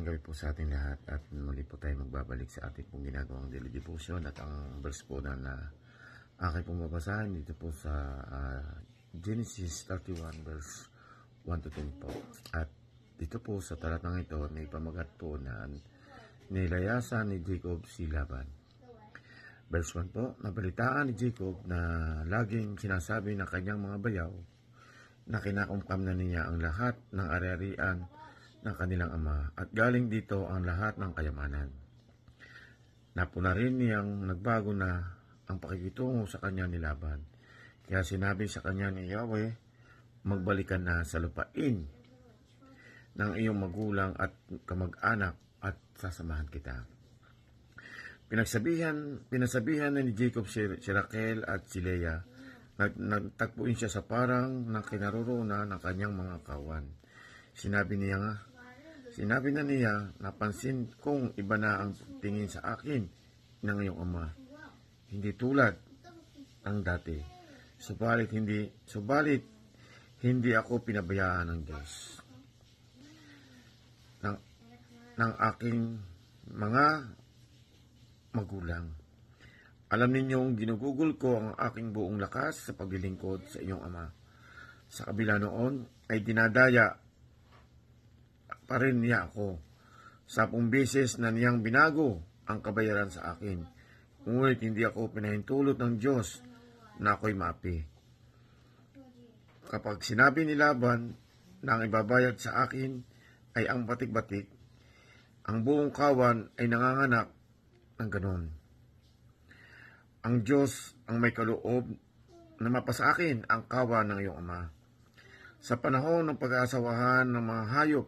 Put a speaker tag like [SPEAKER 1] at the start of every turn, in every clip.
[SPEAKER 1] Mapagpalang gabi po sa ating lahat at muli po tayo magbabalik sa ating pong ginagawang daily devotion at ang verse po na aking pong mabasahin dito po sa Genesis 31 verse 1 to 10 po. At dito po sa talatang ito may pamagat po na nilayasan ni Jacob si Laban. Verse 1 po, nabalitaan ni Jacob na laging sinasabi ng kanyang mga bayaw na kinakumkam na niya ang lahat ng ari-arian ng kanilang ama at galing dito ang lahat ng kayamanan. Napuna rin niyang nagbago na ang pakikitungo sa kanya ni Laban. Kaya sinabi sa kanya ni Yahweh, magbalikan na sa lupain ng iyong magulang at kamag-anak at sasamahan kita. Pinasabihan na ni Jacob si Rachel at si Leah. Nagtagpuin siya sa parang na kinaroroonan ng kanyang mga kawan. Sinabi na niya, napansin kong iba na ang tingin sa akin ng iyong ama. Hindi tulad ang dati. Subalit hindi ako pinabayaan ng Diyos. Ng aking mga magulang. Alam ninyong ginugugol ko ang aking buong lakas sa paglilingkod sa inyong ama. Sa kabila noon ay dinadaya pa rin niya ako. 10 beses na niyang binago ang kabayaran sa akin. Ngunit hindi ako pinahintulot ng Diyos na ako'y maapi. Kapag sinabi ni Laban na ang ibabayad sa akin ay ang batik-batik, ang buong kawan ay nanganganak ng ganon. Ang Diyos ang may kaloob na mapasa akin ang kawan ng iyong ama. Sa panahon ng pag-aasawahan ng mga hayop,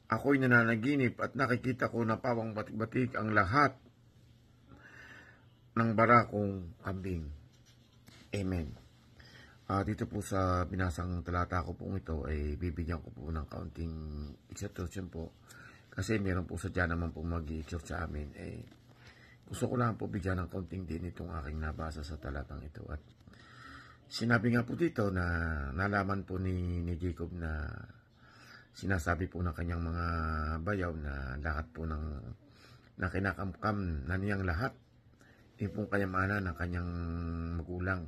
[SPEAKER 1] ako'y nananaginip at nakikita ko na pawang batik-batik ang lahat ng barakong kambing. Amen. Dito po sa binasang talata ko pong ito ay bibigyan ko po ng kaunting exhortation po. Kasi meron po sadya naman po mag-i-exhort sa amin. Gusto ko lang po bigyan ng kaunting din itong aking nabasa sa talatang ito. At sinabi nga po dito na nalaman po ni Jacob na sinasabi po ng kanyang mga bayaw na lahat po na kinakamkam na niyang lahat yung pong kayamanan ng kanyang magulang.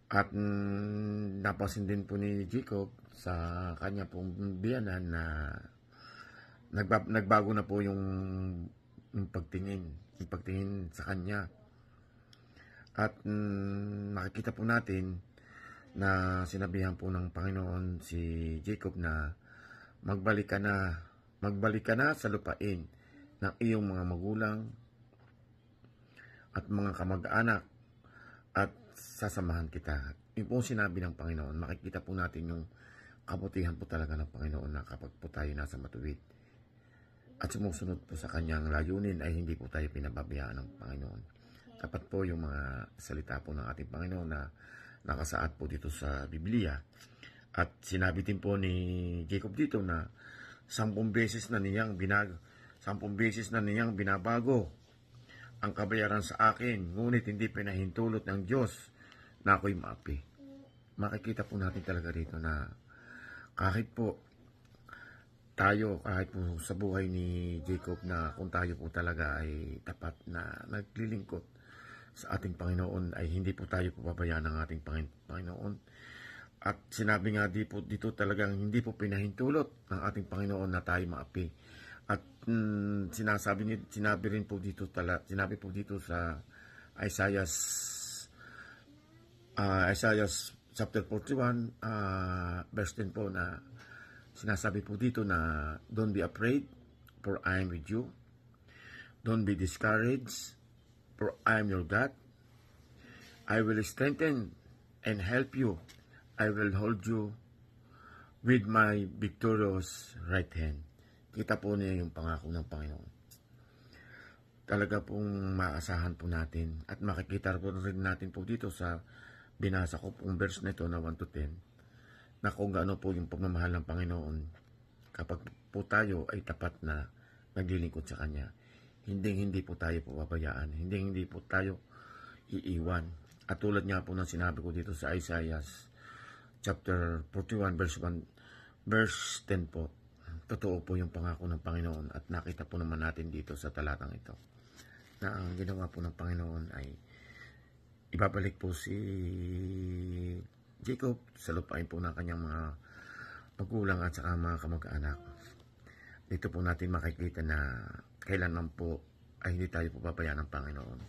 [SPEAKER 1] At napasin din po ni Jacob sa kanya pong biyanan na nagbago na po yung pagtingin sa kanya. At makikita po natin na sinabihan po ng Panginoon si Jacob na magbalik ka na sa lupain ng iyong mga magulang at mga kamag-anak at sasamahan kita. Yung po sinabi ng Panginoon, makikita po natin yung kabutihan po talaga ng Panginoon na kapag po tayo nasa matuwid at sumusunod po sa kanyang layunin ay hindi po tayo pinababayaan ng Panginoon. Tapat po yung mga salita po ng ating Panginoon na nakasaad po dito sa Biblia. At sinabi din po ni Jacob dito na 10 beses na niyang binabago ang kabayaran sa akin, ngunit hindi pinahintulot ng Diyos na ako'y maapi. Makikita po natin talaga dito na kahit po sa buhay ni Jacob na kung tayo po talaga ay tapat na naglilingkod sa ating Panginoon ay hindi po tayo pababayaan ng ating Panginoon. At sinabi nga dito talagang hindi po pinahintulot ng ating Panginoon na tayo maapi. At sinabi po dito sa Isaiah chapter 41 verse 10 po na sinasabi po dito na don't be afraid for I am with you. Don't be discouraged for I am your God. I will strengthen and help you. I will hold you with my victorious right hand. Kita po niya yung pangako ng Panginoon. Talaga pong maasahan po natin at makikita po rin natin po dito sa binasa ko pong verse na ito na 1 to 10 na kung gaano po yung pagmamahal ng Panginoon kapag po tayo ay tapat na naglilingkod sa Kanya. Hindi po tayo pababayaan. Hindi po tayo iiwan. At tulad nga po ng sinabi ko dito sa Isaiah chapter 41 verse 10 po. totoo po yung pangako ng Panginoon at nakita po naman natin dito sa talatang ito na ang ginawa po ng Panginoon ay ibabalik po si Jacob sa lupain po ng kanyang mga magulang at saka mga kamag-anak. Dito po natin makikita na kailanman po ay hindi tayo po pabayaan ng Panginoon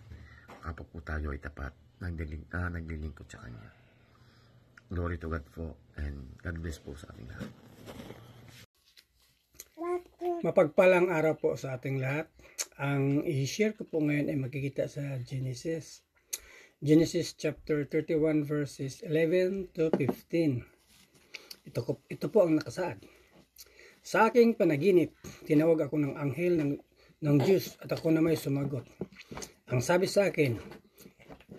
[SPEAKER 1] kapag po tayo ay tapat naglilingkod sa Kanya. Glory to God po, and God bless po sa ating lahat.
[SPEAKER 2] Mapagpalang araw po sa ating lahat. Ang i-share ko po ngayon ay makikita sa Genesis chapter 31 verses 11 to 15. Ito po ang nakasaad. Sa aking panaginip, tinawag ako ng anghel ng Diyos at ako na may sumagot. Ang sabi sa akin,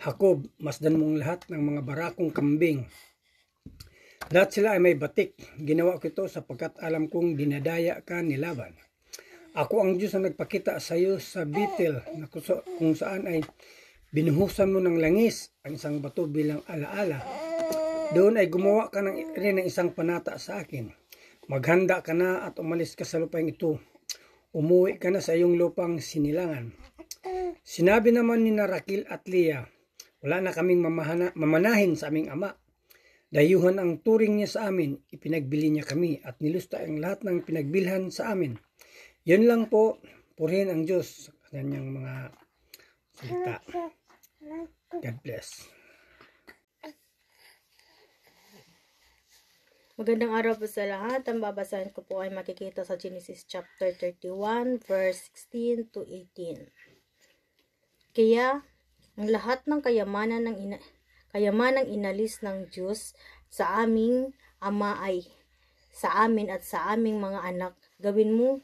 [SPEAKER 2] Jacob, masdan mong lahat ng mga barakong kambing. Lahat sila ay may batik. Ginawa ko ito sapagkat alam kong dinadaya ka ni Laban. Ako ang Diyos na nagpakita sa iyo sa Bethel na kung saan ay binuhusan mo ng langis ang isang bato bilang alaala. Doon ay gumawa ka rin ng isang panata sa akin. Maghanda ka na at umalis ka sa lupaing ito. Umuwi ka na sa iyong lupang sinilangan. Sinabi naman ni Raquel at Leah, wala na kaming mamanahin sa aming ama. Dayuhan ang turing niya sa amin, ipinagbili niya kami at nilusta ang lahat ng pinagbilhan sa amin. Yun lang po, purihin ang Diyos sa kanyang mga salita. God bless.
[SPEAKER 3] Magandang araw po sa lahat. Ang babasahin ko po ay makikita sa Genesis chapter 31 verse 16 to 18. Kaya ang lahat ng kayamanang inalis ng Diyos sa aming ama ay sa amin at sa aming mga anak, gawin mo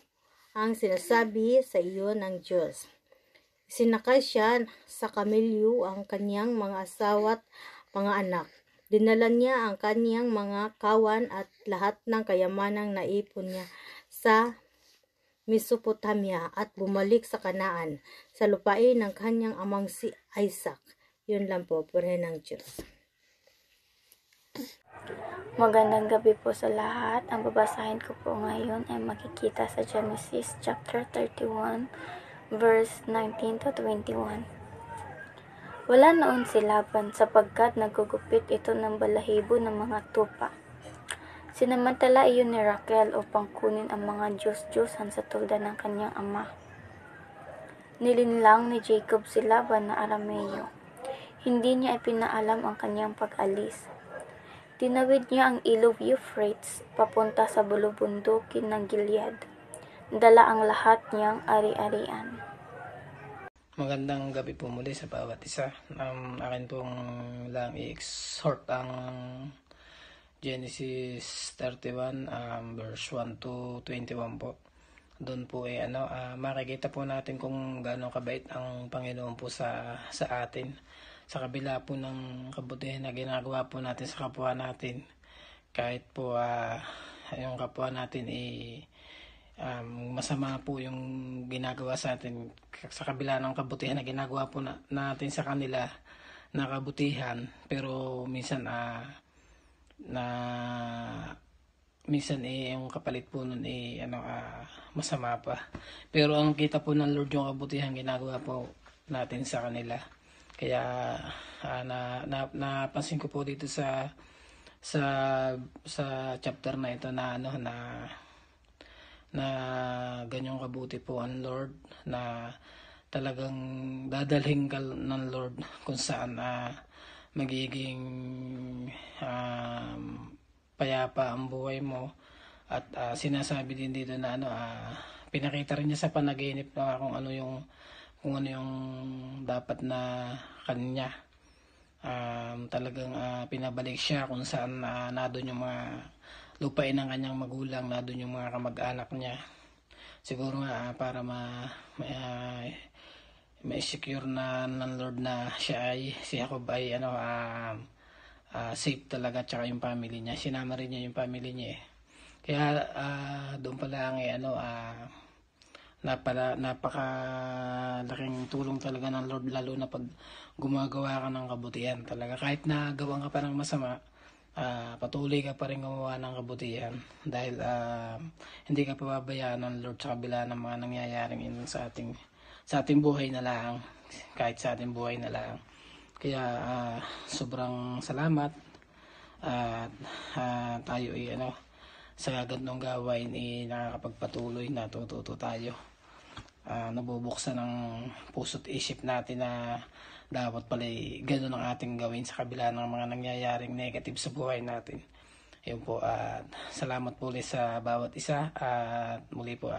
[SPEAKER 3] ang sinasabi sa iyo ng Diyos. Sinakay siya sa kamelyo ang kanyang mga asawa at mga anak. Dinala niya ang kanyang mga kawan at lahat ng kayamanang naipon niya sa Mesopotamia at bumalik sa Kanaan, sa lupain ng kanyang amang si Isaac. Yun lang po, purihin ng Diyos.
[SPEAKER 4] Magandang gabi po sa lahat. Ang babasahin ko po ngayon ay makikita sa Genesis chapter 31 verse 19 to 21. Wala noon si Laban sapagkat nagugupit ito ng balahibo ng mga tupa. Sinamantala iyon ni Raquel upang kunin ang mga Diyos-Diyosan sa tulda ng kanyang ama. Nilinlang ni Jacob si Laban na Arameo. Hindi niya ipinaalam ang kanyang pag-alis. Tinawid niya ang ilog Euphrates papunta sa bulubundukin ng Gilead. Dala ang lahat niyang ari-arian.
[SPEAKER 5] Magandang gabi po muli sa bawat isa. Akin pong lang i-exhort ang Genesis 31 verse 1 to 21 po. Doon po makikita po natin kung gaano kabait ang Panginoon po sa atin. Sa kabila po ng kabutihan na ginagawa po natin sa kapwa natin, kahit po yung kapwa natin masama po yung ginagawa sa atin, sa kabila ng kabutihan na ginagawa po natin sa kanila na kabutihan, pero minsan yung kapalit po nun masama pa. Pero ang kita po ng Lord yung kabutihan ginagawa po natin sa kanila. Kaya napansin ko po dito sa chapter na ito na ganyong kabuti po ang Lord, na talagang dadalhin ka ng Lord kung saan magiging payapa ang buhay mo. At sinasabi din dito na pinakita rin niya sa panaginip na kung ano yung dapat na kanya. Talagang pinabalik siya kung saan nadon yung mga lupain ng kanyang magulang, nadon yung mga kamag-anak niya. Siguro nga para ma-secure na ng Lord na si Jacob ay safe talaga, tsaka yung family niya. Sinama rin niya yung family niya . Kaya doon pala ang napakalaking tulong talaga ng Lord, lalo na pag gumagawa ka ng kabutihan talaga. Kahit na gawan ka pa ng masama, patuloy ka pa rin gumawa ng kabutihan dahil hindi ka pababayaan ng Lord sa kabila ng mga nangyayaring yun sa ating buhay na lang, kahit sa ating buhay na lang. Kaya sobrang salamat at tayo ay sa ganitong gawain nakakapagpatuloy, natututo tayo. Nabubuksan ng puso't isip natin na dapat pala gano'n ang ating gawin sa kabila ng mga nangyayaring negative sa buhay natin. Ayun po, at salamat po ulit sa bawat isa at muli po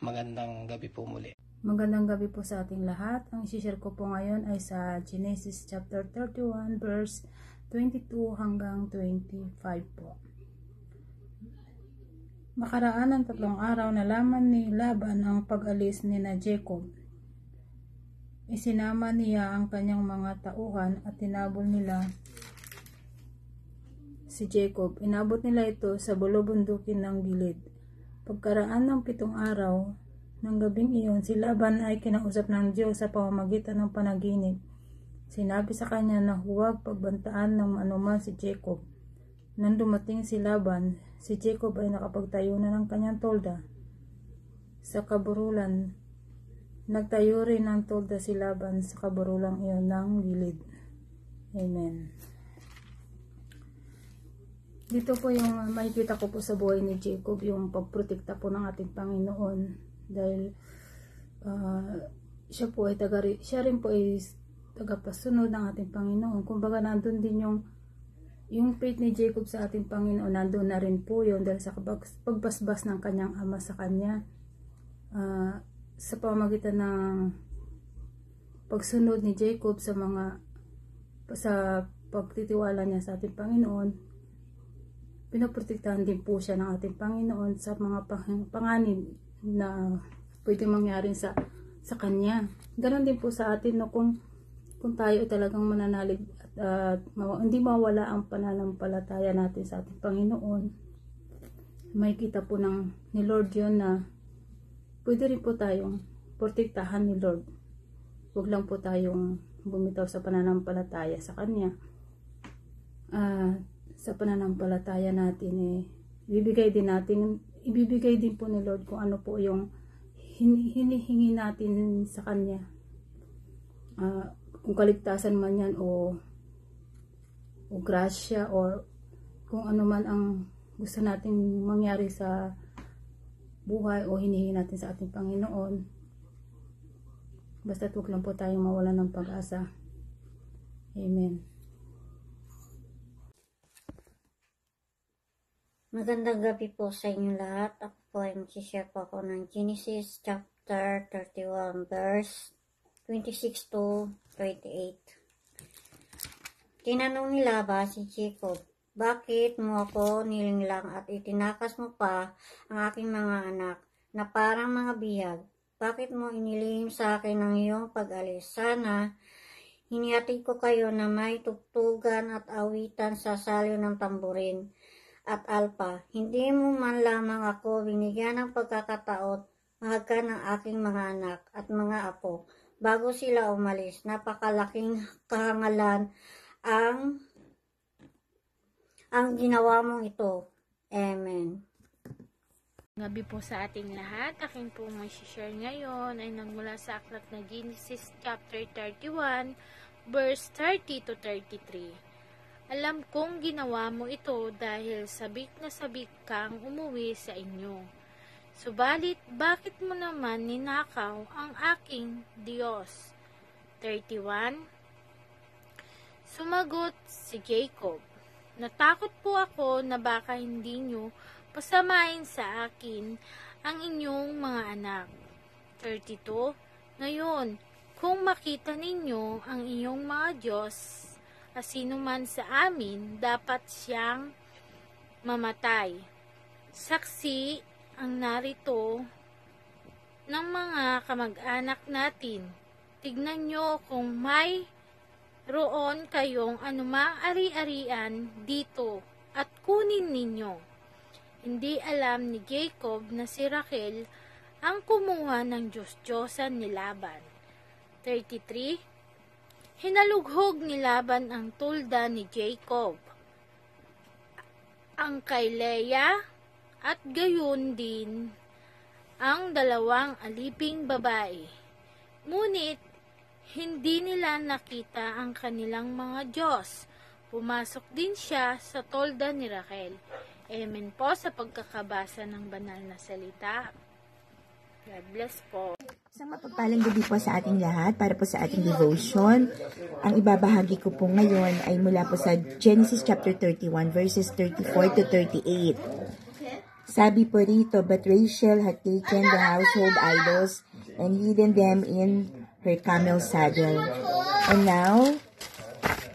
[SPEAKER 5] magandang gabi po muli.
[SPEAKER 6] Magandang gabi po sa ating lahat. Ang isi-share ko po ngayon ay sa Genesis chapter 31 verse 22 hanggang 25 po. Makaraan ng 3 araw nalaman ni Laban ang pag-alis ni na Jacob. Isinama niya ang kanyang mga tauhan at tinabol nila si Jacob. Inabot nila ito sa bulubundukin ng gilid. Pagkaraan ng 7 araw ng gabing iyon, si Laban ay kinausap ng Diyos sa pamamagitan ng panaginip. Sinabi sa kanya na huwag pagbantaan ng anuman si Jacob. Nang dumating si Laban, si Jacob ay nakapagtayo na ng kanyang tolda sa kaburulan. Nagtayo rin ng tolda si Laban sa kaburulang iyon ng gilid. Amen. Dito po yung makikita ko po sa buhay ni Jacob, yung pagprotekta po ng ating Panginoon. Dahil siya rin po ay tagapasunod ng ating Panginoon. Kumbaga nandun din yung faith ni Jacob sa ating Panginoon, nandun na rin po yun dahil sa pagbasbas ng kanyang ama sa kanya. Sa pamamagitan ng pagsunod ni Jacob sa pagtitiwala niya sa ating Panginoon, pinoprotektahan din po siya ng ating Panginoon sa mga panganib na pwede mangyari sa kanya. Ganon din po sa atin, no, kung tayo talagang mananalig at hindi mawala ang pananampalataya natin sa ating Panginoon, may kita po ni Lord yun na pwede rin po tayong protektahan ni Lord. Huwag lang po tayong bumitaw sa pananampalataya sa Kanya. Sa pananampalataya natin, ibibigay din po ni Lord kung ano po yung hinihingi natin sa Kanya. Kung kaligtasan man yan o grasya o kung ano man ang gusto nating mangyari sa buhay o hinihingi natin sa ating Panginoon. Basta't huwag lang po tayong mawalan ng pag-asa. Amen.
[SPEAKER 7] Magandang gabi po sa inyo lahat. Ako po ay mag-share po ako ng Genesis chapter 31 verse 26 to 28. Tinanong ni Laban si Jacob, "Bakit mo ako nilinglang at itinakas mo pa ang aking mga anak na parang mga bihag? Bakit mo inilihim sa akin ang iyong pag-alis? Sana hinihatid ko kayo na may tugtugan at awitan sa salyo ng tamburin at alpa. Hindi mo man lamang ako binigyan ng pagkakataon mahagkan ng aking mga anak at mga apo bago sila umalis. Napakalaking kahangalan ang ginawa mong ito." Amen.
[SPEAKER 8] Gabi po sa ating lahat. Akin po may share ngayon ay nagmula sa aklat na Genesis chapter 31 verse 30 to 33. Alam kong ginawa mo ito dahil sabik na sabik kang umuwi sa inyo. Subalit, bakit mo naman ninakaw ang aking Diyos? 31. Sumagot si Jacob, "Natakot po ako na baka hindi nyo pasamain sa akin ang inyong mga anak." 32. Ngayon, kung makita ninyo ang iyong mga Diyos, sino man sa amin, dapat siyang mamatay. Saksi ang narito ng mga kamag-anak natin. Tignan nyo kung may roon kayong anumang ari-arian dito at kunin ninyo. Hindi alam ni Jacob na si Rachel ang kumuha ng Diyos-Diyosan ni Laban. 33. Hinalughog ni Laban ang tulda ni Jacob. ang kay Leia at gayon din ang dalawang aliping babae. Ngunit hindi nila nakita ang kanilang mga Diyos. Pumasok din siya sa tolda ni Raquel. Amen po sa pagkakabasa ng banal na salita. God bless po.
[SPEAKER 9] Isang mapagpalang gabi po sa ating lahat para po sa ating devotion. Ang ibabahagi ko po ngayon ay mula po sa Genesis chapter 31 verses 34 to 38. Sabi po rito, but Rachel had taken the household idols and hidden them in her camel saddle. And now,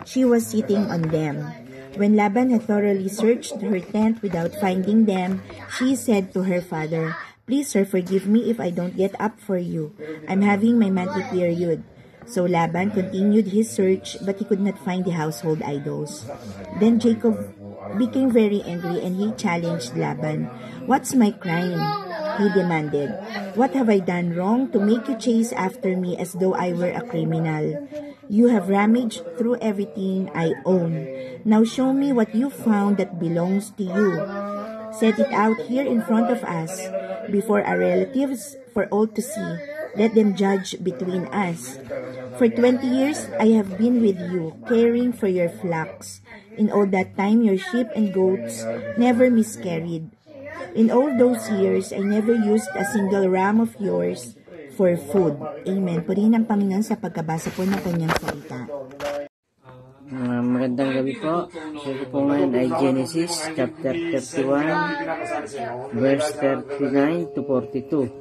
[SPEAKER 9] she was sitting on them. When Laban had thoroughly searched her tent without finding them, she said to her father, "Please, sir, forgive me if I don't get up for you. I'm having my monthly period." So Laban continued his search, but he could not find the household idols. Then Jacob became very angry and he challenged Laban. "What's my crime?" he demanded. "What have I done wrong to make you chase after me as though I were a criminal? You have rummaged through everything I own. Now show me what you found that belongs to you. Set it out here in front of us, before our relatives, for all to see. Let them judge between us. For 20 years I have been with you, caring for your flocks. In all that time your sheep and goats never miscarried. In all those years I never used a single ram of yours for food." Amen. Purihin ang Panginoon sa pagkabasa po ng kanyang salita.
[SPEAKER 10] Magandang gabi po. Sabi po ngayon ay Genesis chapter 31 verse 39 to 42.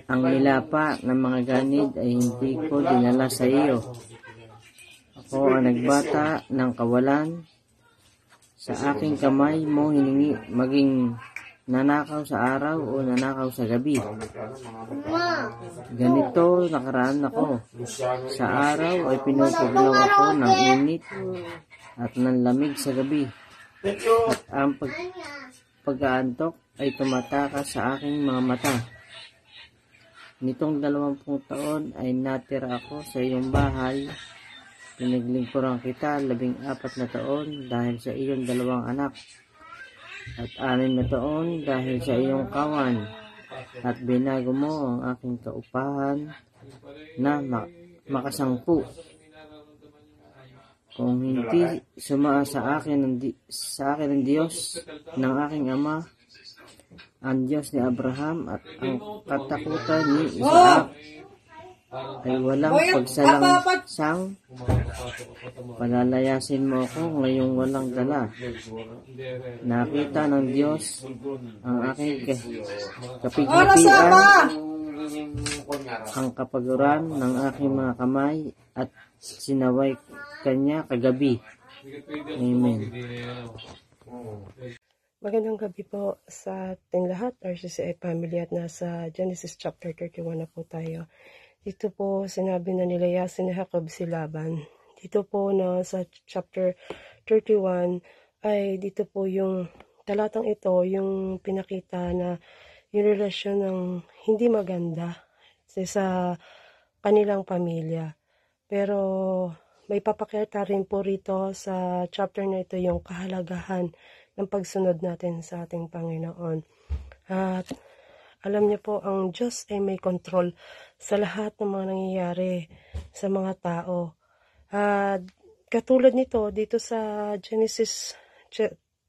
[SPEAKER 10] Ang nilapa ng mga ganid ay hindi ko dinala sa iyo. Ako ang nagbata ng kawalan. Sa aking kamay mo hiningi maging nanakaw sa araw o nanakaw sa gabi. Ganito nakaraan ako. Sa araw ay pinupuglaw ako ng init at ng lamig sa gabi. At ang pag-aantok ay tumatakas sa aking mga mata. Nitong 20 taon ay natira ako sa iyong bahay. Pinaglingkuran kita 14 na taon dahil sa iyong 2 anak. At 6 na taon dahil sa iyong kawan, at binago mo ang aking kaupahan na makasangpu. Kung hindi sumaa sa akin ng Diyos ng aking ama, ang Diyos ni Abraham at ang katakutan ni Isaac, ay walang pagsalangsang, palalayasin mo ako ngayong walang dala. Nakita ng Diyos ang aking kapigatian, ang kapaguran ng aking mga kamay, at sinaway kanya kagabi. Amen.
[SPEAKER 11] Magandang gabi po sa ating lahat, RCCI family, at nasa Genesis chapter 31 na po tayo. Dito po sinabi na nilayasin ni Jacob si Laban. Dito po na sa chapter 31 ay dito po yung talatang ito, yung pinakita na yung relasyon ng hindi maganda sa kanilang pamilya. Pero may papakita rin po rito sa chapter na ito yung kahalagahan ng pagsunod natin sa ating Panginoon. At alam niyo po, ang Diyos ay may control sa lahat ng mga nangyayari sa mga tao. Katulad nito, dito sa Genesis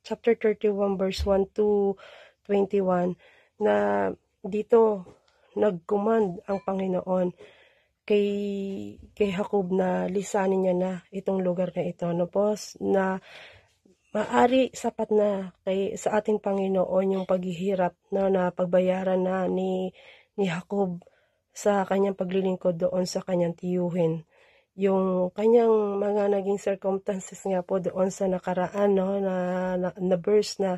[SPEAKER 11] chapter 31 verse 1 to 21, na dito nag-command ang Panginoon kay Jacob na lisanin niya na itong lugar na ito. No po, na maari sapat na sa ating Panginoon yung paghihirap na pagbayaran na ni Jacob sa kanyang paglilingkod doon sa kanyang tiyuhin. Yung kanyang mga naging circumstances nga po doon sa nakaraan, no, na verse na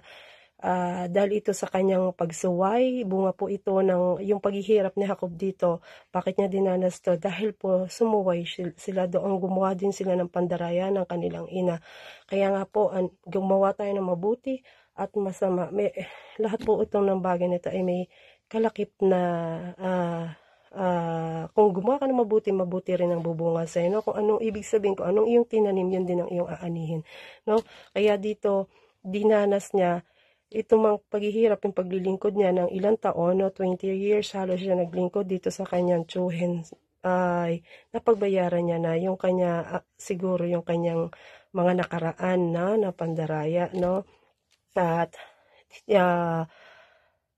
[SPEAKER 11] dahil ito sa kanyang pagsuway, bunga po ito ng yung paghihirap ni Jacob dito. Bakit niya dinanas to? Dahil po sumuway sila doon, gumawa din sila ng pandaraya ng kanilang ina. Kaya nga po, gumawa tayo ng mabuti at masama. Lahat po itong ng bagay nito ay may kalakip na kung gumawa ka ng mabuti rin ang bubunga sa'yo. No? Kung anong ibig sabihin, kung anong iyong tinanim, yun din ang iyong aanihin. No? Kaya dito, dinanas niya itong mga paghihirap, yung paglilingkod niya ng ilang taon, 20 years halos siya naglingkod dito sa kanyang tsuhin, ay napagbayaran niya na yung kanya, siguro yung kanyang mga nakaraan na pandaraya, no? At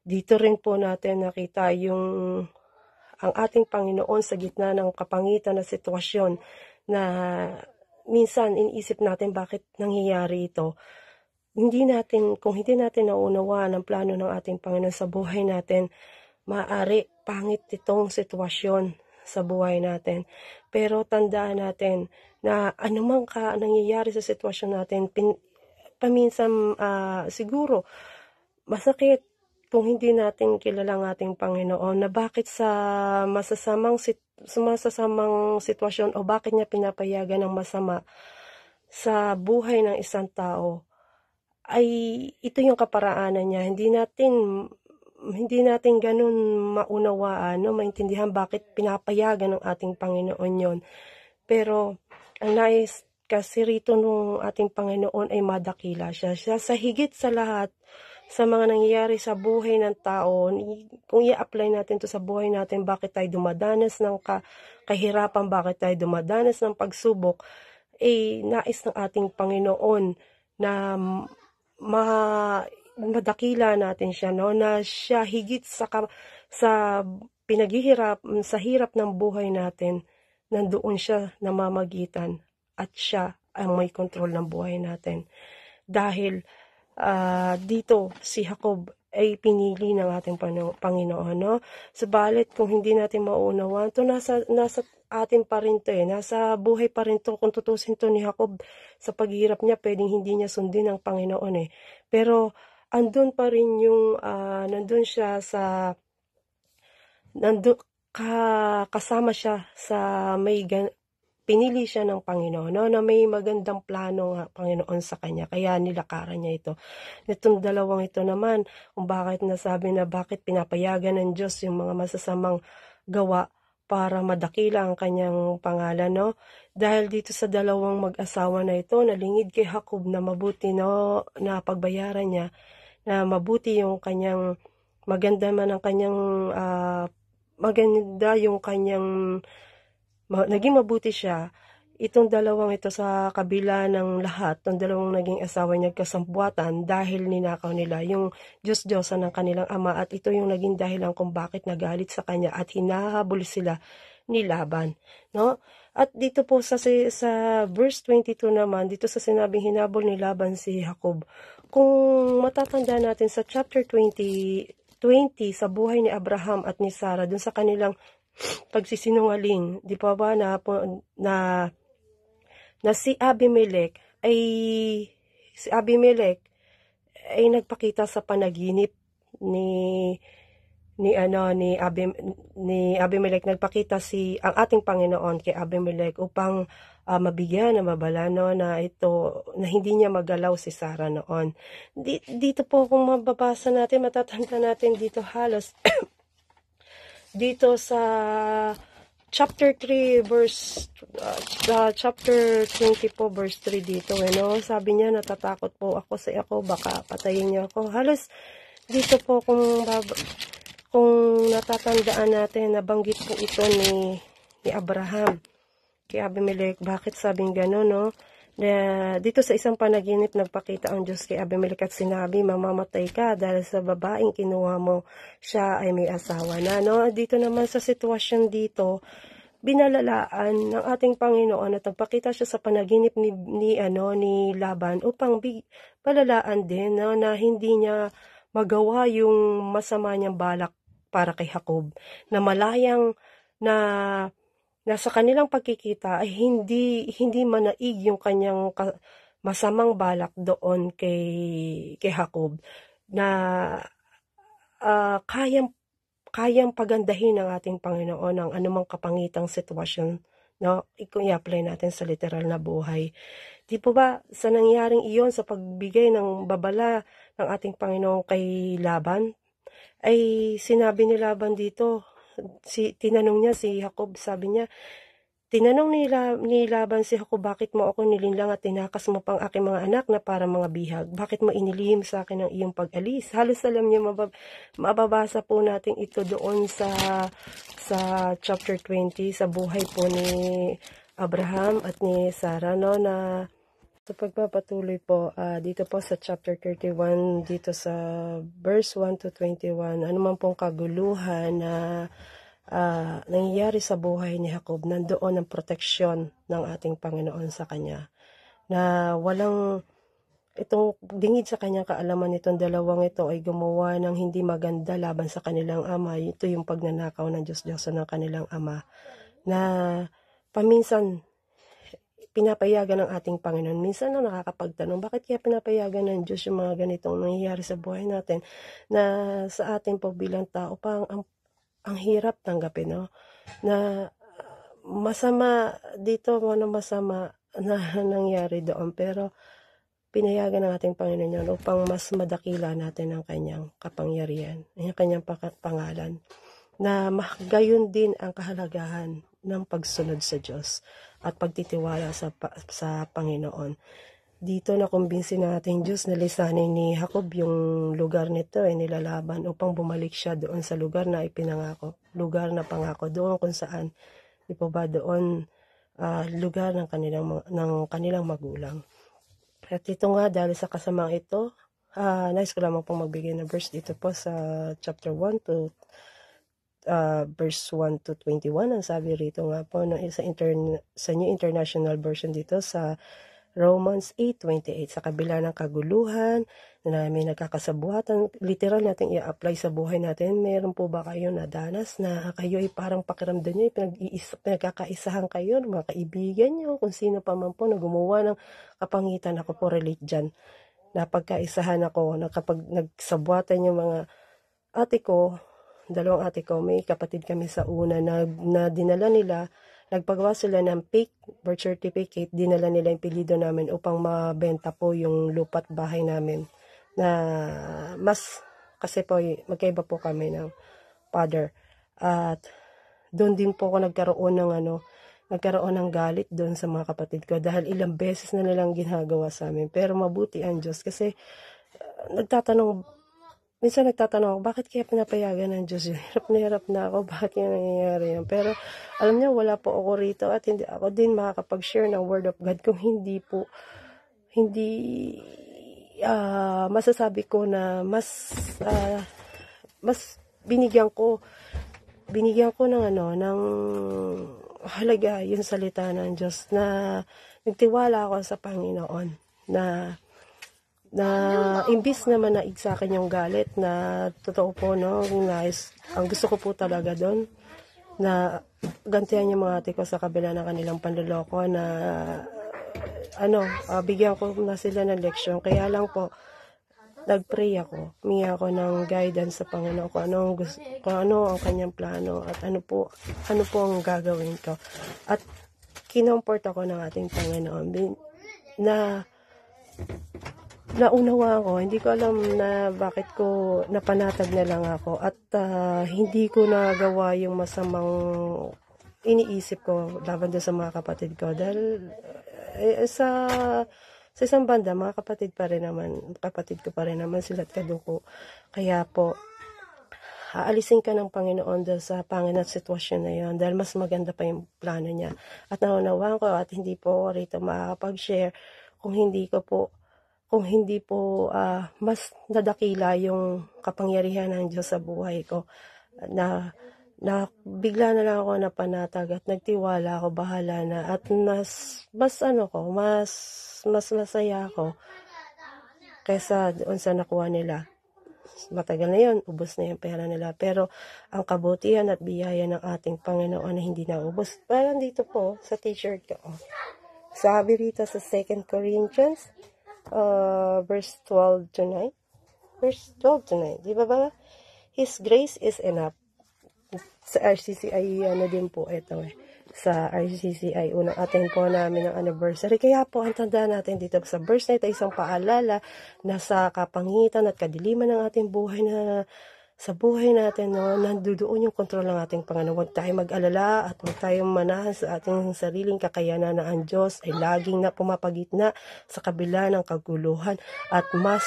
[SPEAKER 11] dito rin po natin nakita ang ating Panginoon sa gitna ng kapangitan na sitwasyon na minsan iniisip natin bakit nangyayari ito. Kung hindi natin naunawaan ang plano ng ating Panginoon sa buhay natin, maaari pangit itong sitwasyon sa buhay natin. Pero tandaan natin na anumang nangyayari sa sitwasyon natin, paminsan siguro masakit kung hindi natin kilala ang ating Panginoon na bakit sa masasamang sitwasyon o bakit niya pinapayagan ng masama sa buhay ng isang tao, ay ito yung kaparaanan niya. Hindi natin ganun maunawaan, no? Maintindihan bakit pinapayagan ng ating Panginoon yon. Pero ang nais kasi rito nung ating Panginoon ay madakila siya. Sa higit sa lahat, sa mga nangyayari sa buhay ng tao, kung i-apply natin to sa buhay natin, bakit tayo dumadanas ng kahirapan, bakit tayo dumadanas ng pagsubok, nais ng ating Panginoon na madakila natin siya, no? Na siya higit sa sa hirap ng buhay natin, nandoon siya namamagitan at siya ang may kontrol ng buhay natin. Dahil dito si Jacob ay pinili ng ating Panginoon, no? Subalit kung hindi natin mauunawaan, to nasa atin pa rin to, nasa buhay pa rin to. Kung tutusin to ni Jacob sa paghihirap niya, pwedeng hindi niya sundin ang Panginoon pero andun pa rin yung nandun siya kasama siya sa pinili siya ng Panginoon, no? Na may magandang plano nga Panginoon sa kanya, kaya nilakaran niya ito. Itong dalawang ito naman, kung bakit nasabi na bakit pinapayagan ng Diyos yung mga masasamang gawa para madakila ang kanyang pangalan, no? Dahil dito sa dalawang mag-asawa na ito, nalingid kay Jacob na mabuti, no, na pagbayaran niya, na mabuti yung kanyang, maganda man ang kanyang, maganda yung kanyang, naging mabuti siya. Itong dalawang ito sa kabila ng lahat, itong dalawang naging asawa niya kasambuatan dahil ninakaw nila yung Diyos-Diyosan ng kanilang ama, at ito yung naging dahilan kung bakit nagalit sa kanya at hinahabol sila ni Laban, no? At dito po sa verse 22 naman, dito sa sinabing hinabol ni Laban si Jacob, kung matatanda natin sa chapter 20 sa buhay ni Abraham at ni Sarah, dun sa kanilang pagsisinungaling, di pa ba na si Abimelech ay nagpakita sa panaginip ni Abimelech, nagpakita ang ating Panginoon kay Abimelech upang mabigyan na mabala, no, na hindi niya magalaw si Sarah noon. Dito po kung mababasa natin, matatanda natin dito halos dito sa chapter 3 verse chapter 20 po verse 3 dito, no? Sabi niya, natatakot po ako sa baka patayin niyo ako. Halos dito po kung natatandaan natin, nabanggit po ito ni Abraham kay Abimelech. Bakit sabing gano'n, no? Dito sa isang panaginip, nagpakita ang Diyos kay Abimelech at sinabi, mamamatay ka dahil sa babaeng kinuha mo, siya ay may asawa na, no? Dito naman sa sitwasyon dito, binalalaan ng ating Panginoon at nagpakita siya sa panaginip ni Laban upang balalaan din, no, na hindi niya magawa yung masama niyang balak para kay Jacob, na malayang na sa kanilang pagkikita ay hindi manaig yung kanyang masamang balak doon kay Jacob, na kayang pagandahin ng ating Panginoon ang anumang kapangitang sitwasyon, no? Kung i-apply natin sa literal na buhay. Di po ba sa nangyaring iyon, sa pagbigay ng babala ng ating Panginoon kay Laban, ay sinabi ni Laban dito, tinanong niya si Jacob, sabi niya, Tinanong ni Laban si Jacob, bakit mo ako nilinlang at tinakas mo pang aking mga anak na para mga bihag? Bakit mo inilihim sa akin ang iyong pag-alis? Halos alam niyo, mababasa po natin ito doon sa chapter 20, sa buhay po ni Abraham at ni Sarah, no, na sa pagpapatuloy po, dito po sa chapter 31, dito sa verse 1 to 21, ano man pong kaguluhan na nangyayari sa buhay ni Jacob, nandoon ang proteksyon ng ating Panginoon sa kanya. Na walang itong dingid sa kanyang kaalaman, itong dalawang ito ay gumawa ng hindi maganda laban sa kanilang ama. Ito yung pagnanakaw ng Diyos ng kanilang ama. Na paminsan pinapayagan ng ating Panginoon. Minsan na nakakapagtanong, bakit kaya pinapayagan ng Diyos yung mga ganitong nangyayari sa buhay natin, na sa ating pagbilang tao pa ang hirap tanggapin, no? Na masama dito, masama na nangyari doon, pero pinayagan ng ating Panginoon yun upang mas madakila natin ang kanyang kapangyarihan, ang kanyang pangalan, na gayon din ang kahalagahan ng pagsunod sa Diyos at pagtitiwala sa Panginoon. Dito na kumbinsi ng ating Diyos na lisanin ni Jacob yung lugar nito ay nilalaban upang bumalik siya doon sa lugar na ipinangako, lugar na pangako, doon kung saan, di po ba, doon lugar ng kanilang magulang. At ito nga, dahil sa kasamang ito, nais ko lamang pong magbigay ng verse dito po sa chapter 1 to verse 1 to 21. Ang sabi rito nga po sa New International Version dito sa Romans 8:28, sa kabila ng kaguluhan na may nagkakasabuhatan, literal natin i-apply sa buhay natin. Meron po ba kayo nadanas na kayo ay parang pakiramdam nyo, pinagkakaisahan kayo, mga kaibigan nyo, kung sino pa man po na gumawa ng kapangitan? Ako po relate dyan, na pagkaisahan ako, na kapag nagsabuhatan yung mga dalawang ate ko, may kapatid kami sa una na dinala nila, nagpagawa sila ng fake birth certificate, dinala nila yung pilido namin upang mabenta po yung lupa't bahay namin. Na kasi po magkaiba po kami ng father. At doon din po ako nagkaroon ng galit doon sa mga kapatid ko dahil ilang beses na nilang ginagawa sa amin. Pero mabuti ang Diyos kasi minsan nagtatanong ako, bakit kaya pinapayagan ng Diyos yun? Hirap na ako, bakit yung nangyayari yun? Pero alam niyo, wala po ako rito at hindi ako din makakapag-share ng Word of God kung hindi masasabi ko na mas binigyan ko ng halaga yung salita ng Diyos, na nagtiwala ako sa Panginoon, na imbis naman na sa akin yung galit, na totoo po, no, ang gusto ko po talaga doon na gantihan yung mga ate ko sa kabila ng kanilang panloloko, na bigyan ko na sila ng leksyon. Kaya lang po nagpray ako, humingi ako ng guidance sa Panginoon kung ano ang kanyang plano at ano po ang gagawin ko. At kinomport ako ng ating Panginoon na naunawa ako. Hindi ko alam na bakit ko napanatag na lang ako at hindi ko nagawa yung masamang iniisip ko laban doon sa mga kapatid ko, dahil sa isang banda, mga kapatid ko pa rin naman sila at kaduko. Kaya po aalisin ka ng Panginoon doon sa pangit na sitwasyon na yun, dahil mas maganda pa yung plano niya. At naunawaan ko at hindi po rito makakapag-share kung hindi po mas nadakila yung kapangyarihan ng Diyos sa buhay ko, na bigla na lang ako napanatag at nagtiwala ako, bahala na, at mas masaya ako kaysa doon sa nakuha nila. Matagal na yun, ubos na yung pera nila, pero ang kabutihan at biyaya ng ating Panginoon na hindi na ubos. Parang dito po sa t-shirt ko, sabi rito sa 2 Corinthians verse 12 to 9. Verse 12 to 9. Di ba? His grace is enough. Sa RCCI, din po ito Sa RCCI, unang attend po namin ng anniversary. Kaya po, ang tanda natin dito sa verse na ito, isang paalala na sa kapangitan at kadiliman ng ating buhay, na sa buhay natin, no, nandoon yung kontrol ng ating Panginoon. Huwag tayong mag-alala at huwag tayong manahan sa ating sariling kakayanan na ang Diyos ay laging na pumapagitna sa kabila ng kaguluhan at mas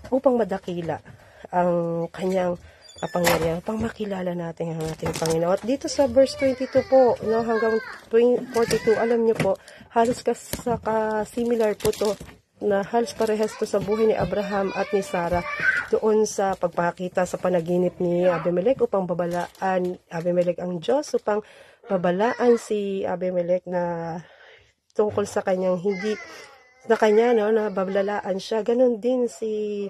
[SPEAKER 11] upang madakila ang kanyang kapangyarihan, upang makilala natin ang ating Panginoon. At dito sa verse 22 po, no, hanggang 42, alam niyo po, halos similar po to, na halos parehas to sa buhay ni Abraham at ni Sarah doon sa pagpakita sa panaginip ni Abimelech upang babalaan Abimelech ang Diyos, upang babalaan si Abimelech na tungkol sa kanyang hindi na kanya, no, na babalaan siya. Ganon din si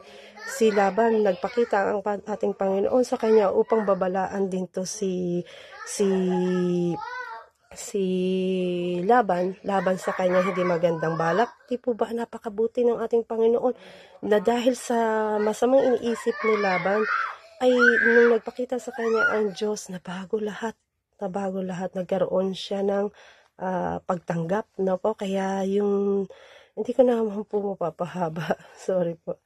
[SPEAKER 11] Laban, nagpakita ang ating Panginoon sa kanya upang babalaan din to si Laban sa kanya hindi magandang balak. Di po ba napakabuti ng ating Panginoon na dahil sa masamang iniisip ni Laban ay nung nagpakita sa kanya ang Diyos na bago lahat, nagkaroon siya ng pagtanggap, no po. Kaya yung hindi ko naman po mapapahaba. Sorry po.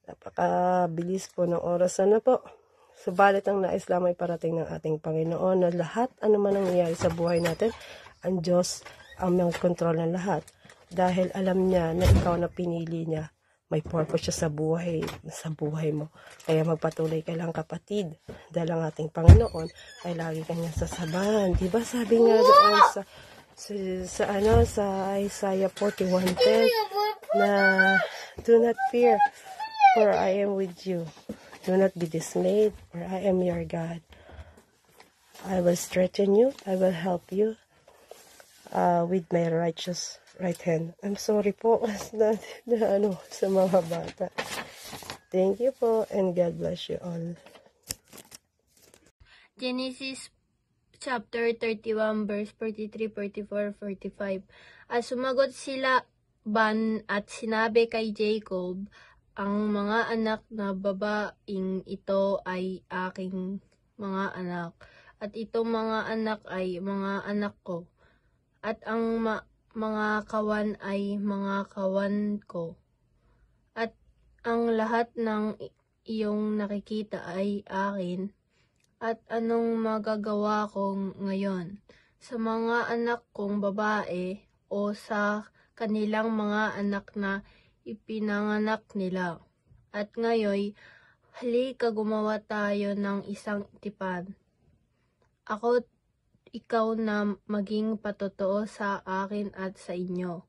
[SPEAKER 11] Napakabilis po ng oras na po. Subalit ang nais lamang iparating ng ating Panginoon na lahat anuman nangyayari sa buhay natin, ang Diyos ang may kontrol ng lahat. Dahil alam niya na ikaw na pinili niya, may purpose siya sa buhay mo. Kaya magpatuloy ka lang, kapatid. Dahil ang ating Panginoon ay lagi kanyang sasabahan. Diba sabi nga doon sa Isaiah 41:10 na do not fear, for I am with you. Do not be dismayed, for I am your God. I will strengthen you, I will help you with my righteous right hand. I'm sorry po na sa mga bata. Thank you po, and God bless you all.
[SPEAKER 8] Genesis chapter 31 verse 43, 44, 45. At sumagot sila Laban at sinabi kay Jacob, ang mga anak na babaeng ito ay aking mga anak, at itong mga anak ay mga anak ko, at ang mga kawan ay mga kawan ko, at ang lahat ng iyong nakikita ay akin. At anong magagawa ko ngayon sa mga anak kong babae o sa kanilang mga anak na ipinanganak nila? At ngayon, halika gumawa tayo ng isang tipan. Ako, ikaw na maging patotoo sa akin at sa inyo.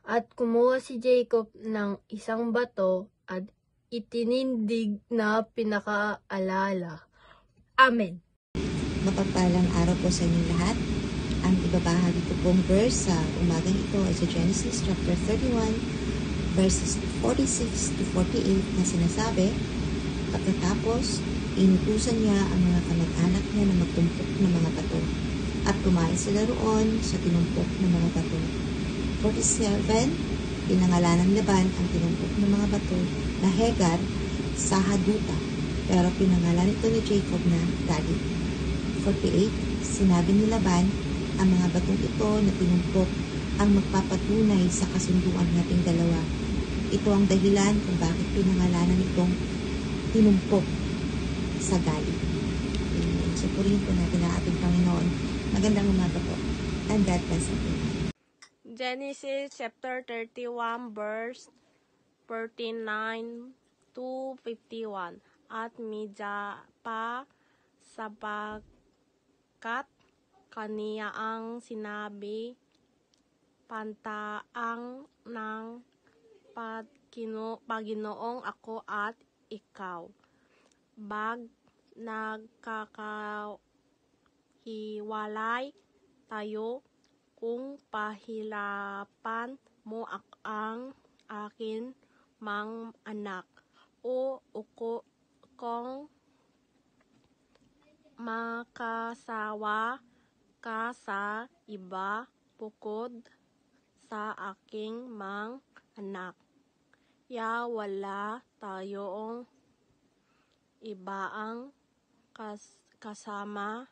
[SPEAKER 8] At kumuha si Jacob ng isang bato at itinindig na pinakaalala. Amen.
[SPEAKER 9] Mapagpalang araw po sa inyong lahat. Ang ibabahagi ko pong verse sa umagang ito ay sa Genesis chapter 31 verses 46 to 48 na sinasabi, pagkatapos inutusan niya ang mga kamag-anak niya na magtumpok ng mga bato, at kumain sila roon sa tinumpok ng mga bato. 47, pinangalanan Laban ang tinumpok ng mga bato na Hegar sa Haduta, pero pinangalan ito ni Jacob na Daddy. 48, sinabi ni Laban, ang mga batong ito na tinumpok ang magpapatunay sa kasunduan nating dalawa. Ito ang dahilan kung bakit pinangalanan itong tinumpok sa Gali. Amen. So, purihin po natin ang ating Panginoon. Magandang umaga po. And God bless you.
[SPEAKER 12] Genesis chapter 31 verse 49 to 51. At midya pa sapagkat kaniya ang sinabi, pantaang ng Paginoong ako at ikaw. Bag nagkakahiwalay tayo kung pahilapan mo ang akin mang anak, o uko kung makasawa ka sa iba bukod sa aking mang anak. Ya wala tayong ibaang kasama,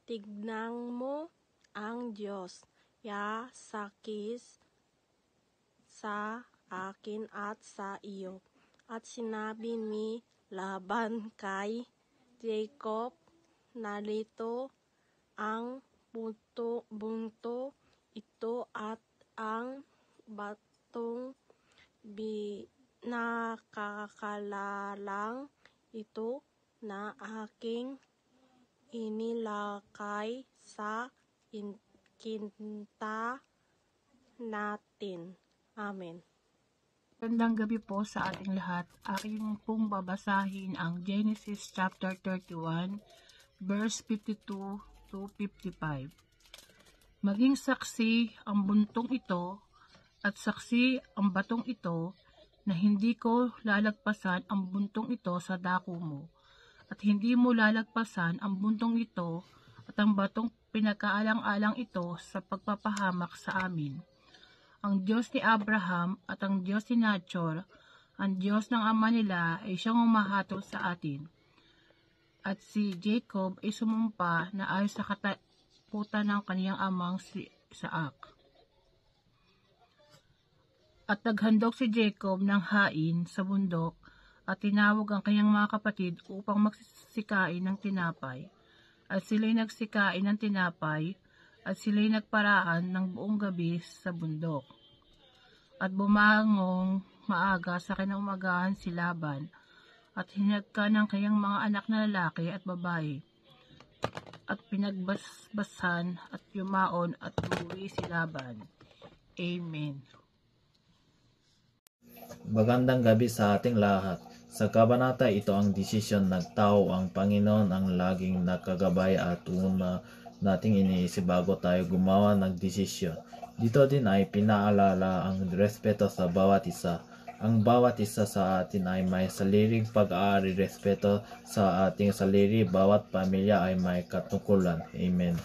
[SPEAKER 12] tignan mo ang Diyos, ya sakis sa akin at sa iyo. At sinabi ni Laban kay Jacob, narito ang bunto ito at ang batong nakakalalang ito na aking inilakay sa kinta natin. Amen.
[SPEAKER 6] Magandang gabi po sa ating lahat. Aking pong babasahin ang Genesis chapter 31, verse 52 to 55. Maging saksi ang buntong ito at saksi ang batong ito na hindi ko lalagpasan ang buntong ito sa dako mo at hindi mo lalagpasan ang buntong ito at ang batong pinagkaalang-alang ito sa pagpapahamak sa amin. Ang Diyos ni Abraham at ang Diyos ni Nachor, ang Diyos ng ama nila ay siyang umahatol sa atin. At si Jacob ay sumumpa na ayon sa kataputan ng kaniyang amang si Isaac. At naghandog si Jacob ng hain sa bundok at tinawag ang kanyang mga kapatid upang magsikain ng tinapay. At sila'y nagsikain ng tinapay at sila'y nagparaan ng buong gabi sa bundok. At bumangong maaga sa kinaumagahan si Laban at hinagka ng kanyang mga anak na lalaki at babae at pinagbasbasan at yumaon at umuwi si Laban. Amen.
[SPEAKER 13] Magandang gabi sa ating lahat. Sa kabanata ito ang desisyon nagtao ang Panginoon ang laging nakagabay at una nating iniisip bago tayo gumawa ng desisyon. Dito din ay pinaalala ang respeto sa bawat isa. Ang bawat isa sa atin ay may sariling pag-aari, respeto sa ating sarili, bawat pamilya ay may katungkulan. Amen.